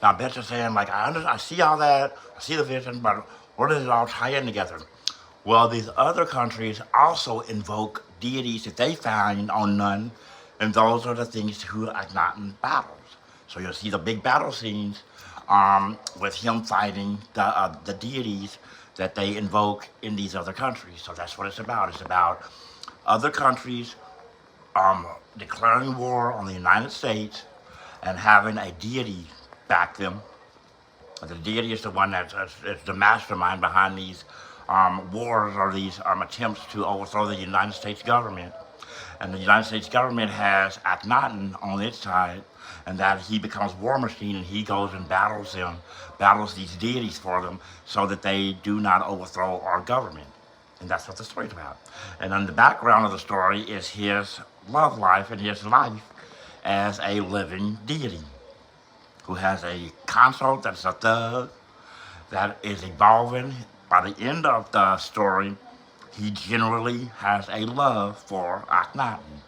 Now, I bet you're saying, like, I see all that, I see the vision, but where does it all tie in together? Well, these other countries also invoke deities that they find on none, and those are the things who are not in battles. So you'll see the big battle scenes with him fighting the deities that they invoke in these other countries. So that's what it's about. It's about other countries declaring war on the United States and having a deity back them. The deity is the one that's the mastermind behind these wars or these attempts to overthrow the United States government. And the United States government has Akhenaten on its side, and that he becomes war machine and he goes and battles them, battles these deities for them, so that they do not overthrow our government. And that's what the story's about. And then the background of the story is his love life and his life as a living deity who has a consort that's a thug that is evolving. By the end of the story, he generally has a love for Akhenaten.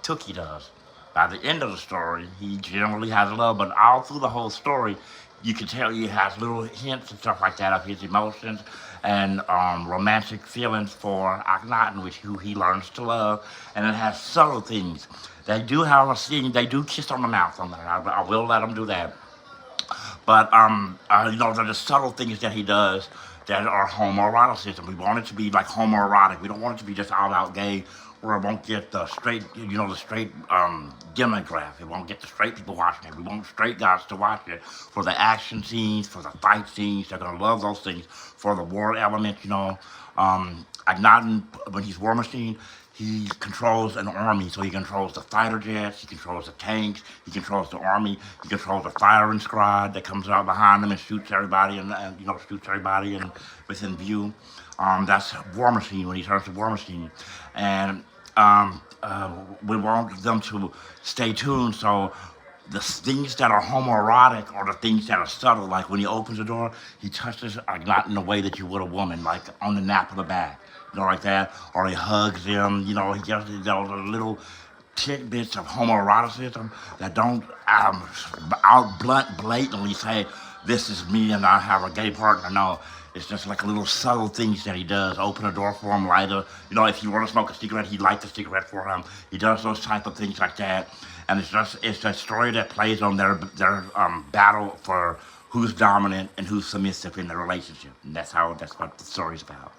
Tookie does. By the end of the story, he generally has love, but all through the whole story, you can tell he has little hints and stuff like that of his emotions and romantic feelings for Akhenaten, who he learns to love, and it has subtle things. They do have a scene, they do kiss on the mouth on that. I will let them do that. But there are subtle things that he does that are homoeroticism. We want it to be like homoerotic. We don't want it to be just all out gay, where it won't get the straight, the straight demographic. It won't get the straight people watching it. We want straight guys to watch it for the action scenes, for the fight scenes. They're gonna love those things. For the war element, Akhenaten, when he's War Machine, he controls an army. So he controls the fighter jets, he controls the tanks, he controls the army, he controls the firing squad that comes out behind him and shoots everybody and within view. That's War Machine when he turns to War Machine. And we want them to stay tuned. So the things that are homoerotic are the things that are subtle. Like when he opens the door, he touches not in the way that you would a woman, like on the nape of the back, like that. Or he hugs them, he just the little tidbits of homoeroticism that don't blatantly say, this is me and I have a gay partner. No, it's just like little subtle things that he does. Open a door for him, light a, if you want to smoke a cigarette, he lights a cigarette for him. He does those type of things like that. And it's a story that plays on their battle for who's dominant and who's submissive in the relationship. And that's what the story's about.